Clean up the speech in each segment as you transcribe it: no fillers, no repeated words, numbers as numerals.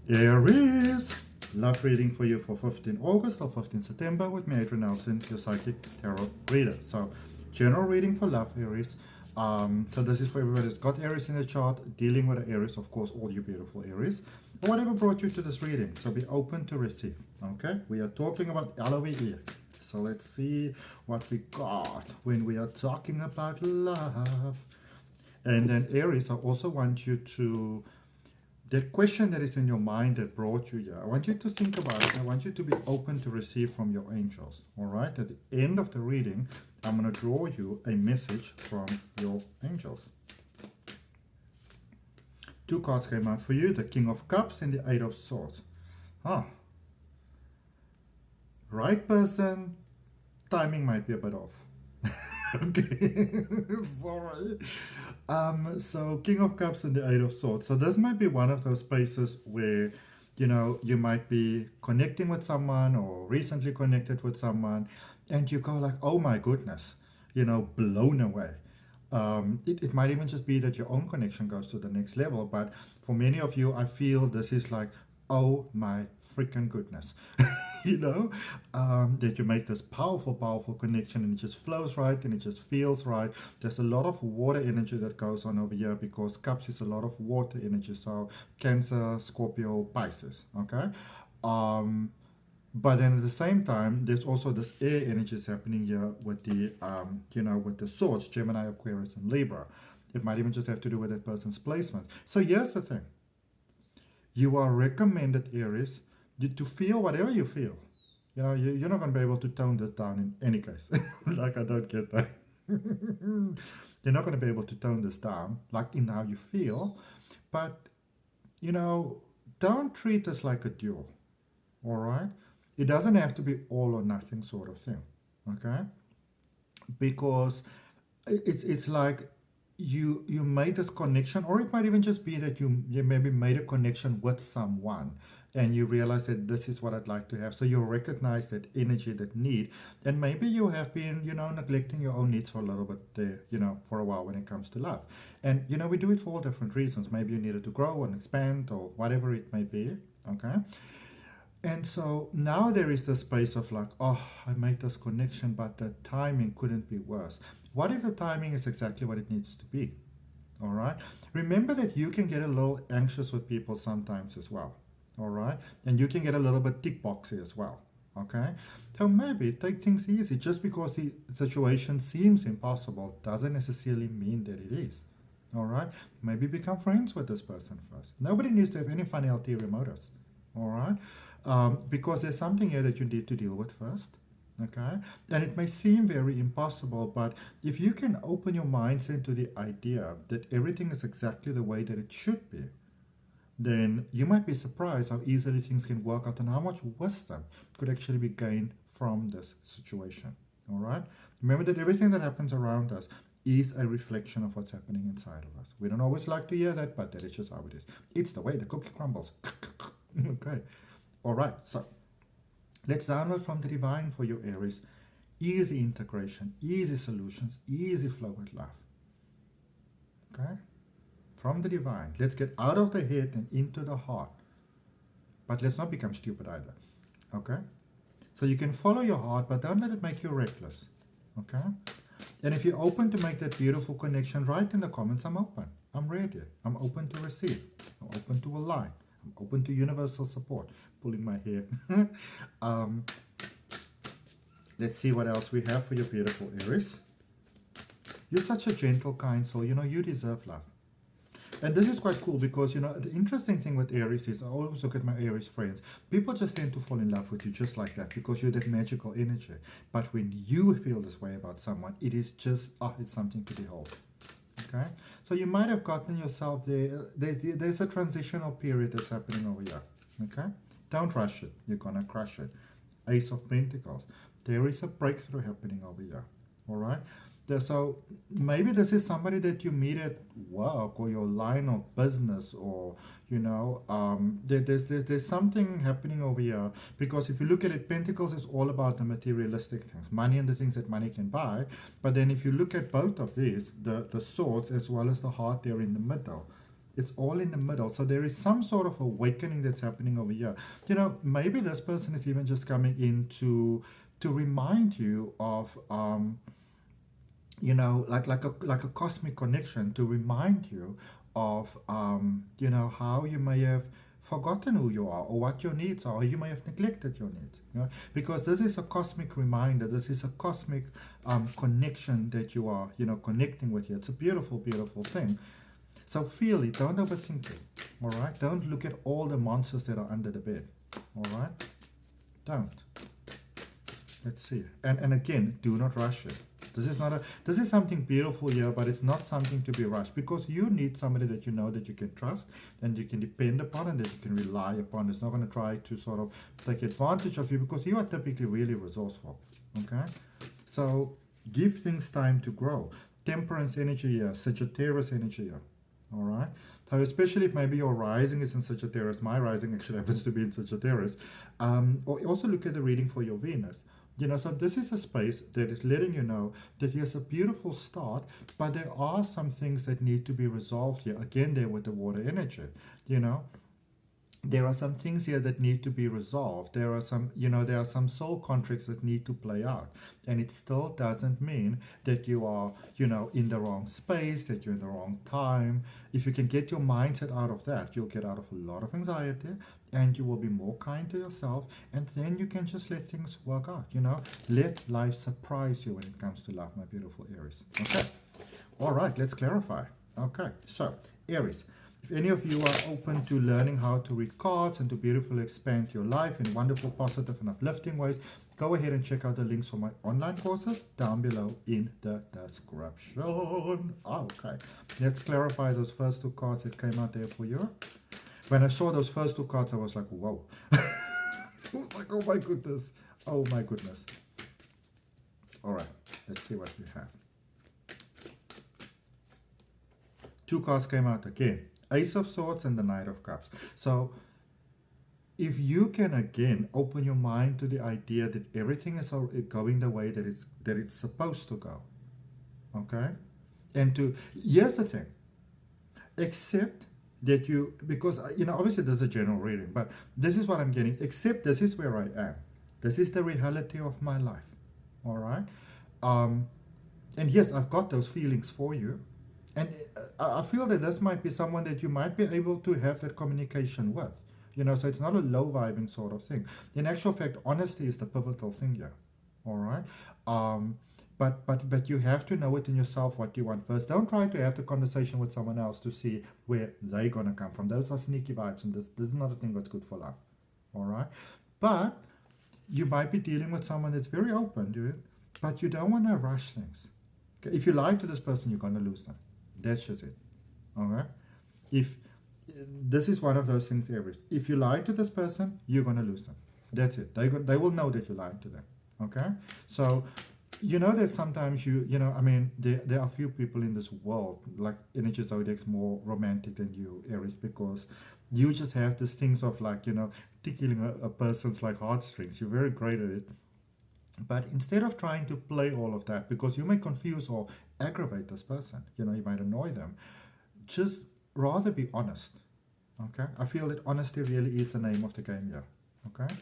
Aries, love reading for you for 15 August or 15 September with me, Adrian Nelson, your psychic tarot reader. So, general reading for love, Aries. So this is for everybody that's got Aries in the chart, dealing with the Aries, of course, all you beautiful Aries, or whatever brought you to this reading. So be open to receive. Okay, we are talking about LOVE. So let's see what we got when we are talking about love. And then Aries, I also want you to, that question that is in your mind that brought you here, I want you to think about it. I want you to be open to receive from your angels. All right, at the end of the reading, I'm going to draw you a message from your angels. Two cards came out for you, the King of Cups and the Eight of Swords. Right person, timing might be a bit off. Okay, sorry. So King of Cups and the Eight of Swords. So this might be one of those spaces where, you know, you might be connecting with someone or recently connected with someone, and you go like, oh my goodness, you know, blown away. It might even just be that your own connection goes to the next level, but for many of you, I feel this is like, oh my freaking goodness. You know, that you make this powerful, powerful connection, and it just flows right and it just feels right. There's a lot of water energy that goes on over here because Cups is a lot of water energy. So Cancer, Scorpio, Pisces, okay? But then at the same time, there's also this air energies happening here with the, you know, with the swords, Gemini, Aquarius, and Libra. It might even just have to do with that person's placement. So here's the thing. You are recommended, Aries, to feel whatever you feel. You know, you're not going to be able to tone this down in any case. Like, I don't get that. You're not going to be able to tone this down, like in how you feel. But, you know, don't treat this like a duel. All right? It doesn't have to be all or nothing sort of thing. Okay? Because it's like you made this connection, or it might even just be that you maybe made a connection with someone and you realize that this is what I'd like to have. So you recognize that energy, that need, and maybe you have been, you know, neglecting your own needs for a little bit there, you know, for a while when it comes to love. And, you know, we do it for all different reasons. Maybe you needed to grow and expand or whatever it may be, okay? And so now there is the space of like, oh, I made this connection, but the timing couldn't be worse. What if the timing is exactly what it needs to be? All right. Remember that you can get a little anxious with people sometimes as well. All right. And you can get a little bit tick boxy as well. Okay. So maybe take things easy. Just because the situation seems impossible doesn't necessarily mean that it is. All right. Maybe become friends with this person first. Nobody needs to have any funny ulterior motives. All right. Because there's something here that you need to deal with first. Okay, and it may seem very impossible, but if you can open your mindset to the idea that everything is exactly the way that it should be, then you might be surprised how easily things can work out and how much wisdom could actually be gained from this situation. All right, remember that everything that happens around us is a reflection of what's happening inside of us. We don't always like to hear that, but that is just how it is. It's the way the cookie crumbles. Okay, all right, so let's download from the divine for you, Aries. Easy integration, easy solutions, easy flow with love. Okay? From the divine. Let's get out of the head and into the heart. But let's not become stupid either. Okay? So you can follow your heart, but don't let it make you reckless. Okay? And if you're open to make that beautiful connection, write in the comments, I'm open. I'm ready. I'm open to receive. I'm open to align. I'm open to universal support. Pulling my hair. Let's see what else we have for you, beautiful Aries. You're such a gentle, kind soul. You know, you deserve love. And this is quite cool because, you know, the interesting thing with Aries is, I always look at my Aries friends, people just tend to fall in love with you just like that because you're that magical energy. But when you feel this way about someone, it is just, it's something to behold. Okay? So you might have gotten yourself there. There's a transitional period that's happening over here. Okay? Don't rush it. You're going to crush it. Ace of Pentacles. There is a breakthrough happening over here. All right? So maybe this is somebody that you meet at work or your line of business, or, you know, there's something happening over here. Because if you look at it, Pentacles is all about the materialistic things, money and the things that money can buy. But then if you look at both of these, the swords as well as the heart there in the middle, It's all in the middle. So there is some sort of awakening that's happening over here. Maybe this person is even just coming in to remind you of like a cosmic connection, to remind you of how you may have forgotten who you are or what your needs are, or you may have neglected your needs. Because this is a cosmic reminder, this is a cosmic connection that you are connecting with here. It's a beautiful, beautiful thing. So feel it, don't overthink it. All right, don't look at all the monsters that are under the bed. All right, don't. Let's see. And again, do not rush it. This is something beautiful here, but it's not something to be rushed, because you need somebody that you know that you can trust and you can depend upon and that you can rely upon. It's not going to try to sort of take advantage of you, because you are typically really resourceful. Okay, so give things time to grow. Temperance energy here, Sagittarius energy here. All right, so especially if maybe your rising is in Sagittarius. My rising actually happens to be in Sagittarius. Or also look at the reading for your Venus. So this is a space that is letting you know that here's a beautiful start, but there are some things that need to be resolved here. Again, there with the water energy, there are some things here that need to be resolved. There are some soul contracts that need to play out. And it still doesn't mean that you are, in the wrong space, that you're in the wrong time. If you can get your mindset out of that, you'll get out of a lot of anxiety, and you will be more kind to yourself, and then you can just let things work out. Let life surprise you when it comes to love, my beautiful Aries. Okay, all right, let's clarify. Okay, so Aries, if any of you are open to learning how to read cards and to beautifully expand your life in wonderful, positive, and uplifting ways, go ahead and check out the links for my online courses down below in the description. Okay, let's clarify those first two cards that came out there for you. When I saw those first two cards, I was like, whoa. I was like, oh my goodness. Oh my goodness. All right, let's see what we have. Two cards came out again. Ace of Swords and the Knight of Cups. So if you can again open your mind to the idea that everything is going the way that it's supposed to go. Okay? And here's the thing. Accept that because obviously there's a general reading, but this is what I'm getting. Accept this is where I am. This is the reality of my life. All right? And yes, I've got those feelings for you. And I feel that this might be someone that you might be able to have that communication with. So it's not a low vibing sort of thing. In actual fact, honesty is the pivotal thing here. All right? But you have to know it in yourself what you want first. Don't try to have the conversation with someone else to see where they're going to come from. Those are sneaky vibes, and this is not a thing that's good for love. All right? But you might be dealing with someone that's very open, dude. But you don't want to rush things. Okay? If you lie to this person, you're going to lose them. That's just it. Okay? If this is one of those things, Aries. If you lie to this person, you're going to lose them. That's it. They will know that you're lying to them. Okay? So, that sometimes there are few people in this world, like energy zodiacs, more romantic than you, Aries, because you just have these things of tickling a person's like heartstrings. You're very great at it. But instead of trying to play all of that, because you may confuse or aggravate this person, you might annoy them, just rather be honest. Okay? I feel that honesty really is the name of the game here. Okay?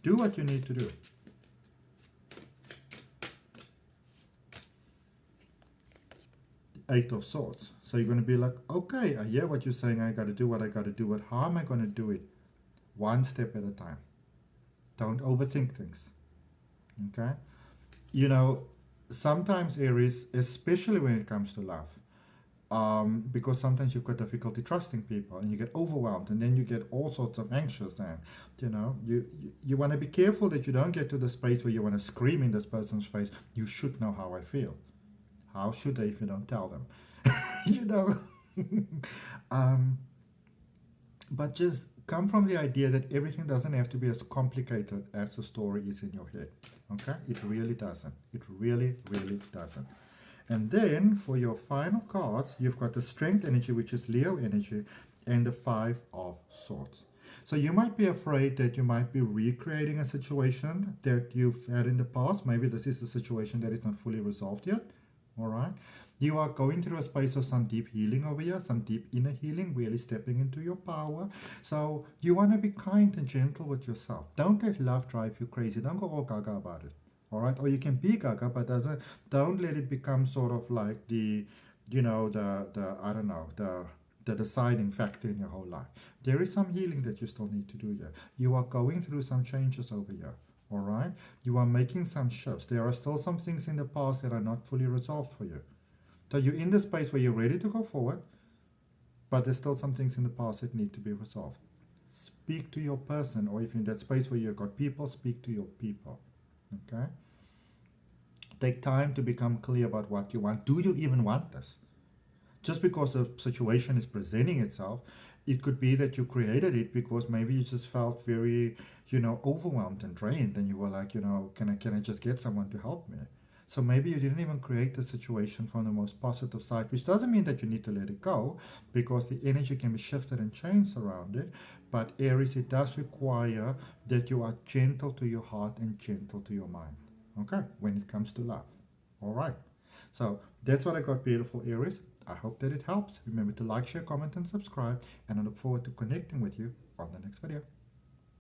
Do what you need to do. Eight of Swords. So you're going to be like, okay, I hear what you're saying. I got to do what I got to do. But how am I going to do it? One step at a time. Don't overthink things. Okay? Sometimes Aries, especially when it comes to love, because sometimes you've got difficulty trusting people and you get overwhelmed and then you get all sorts of anxious, and you want to be careful that you don't get to the space where you want to scream in this person's face, you should know how I feel. How should they if you don't tell them? But just come from the idea that everything doesn't have to be as complicated as the story is in your head. Okay? It really doesn't. It really, really doesn't. And then for your final cards, you've got the Strength energy, which is Leo energy, and the Five of Swords. So you might be afraid that you might be recreating a situation that you've had in the past. Maybe this is a situation that is not fully resolved yet. All right. You are going through a space of some deep healing over here, some deep inner healing, really stepping into your power. So you want to be kind and gentle with yourself. Don't let love drive you crazy. Don't go all gaga about it. All right? Or you can be gaga, but don't let it become sort of like the, I don't know, the deciding factor in your whole life. There is some healing that you still need to do here. You are going through some changes over here. All right? You are making some shifts. There are still some things in the past that are not fully resolved for you. So you're in the space where you're ready to go forward, but there's still some things in the past that need to be resolved. Speak to your person, or if you're in that space where you've got people, speak to your people. Okay? Take time to become clear about what you want. Do you even want this? Just because a situation is presenting itself, it could be that you created it because maybe you just felt very, overwhelmed and drained, and you were like, can I just get someone to help me? So maybe you didn't even create the situation from the most positive side, which doesn't mean that you need to let it go, because the energy can be shifted and changed around it. But Aries, it does require that you are gentle to your heart and gentle to your mind, okay, when it comes to love. All right. So that's what I got, beautiful Aries. I hope that it helps. Remember to like, share, comment, and subscribe. And I look forward to connecting with you on the next video.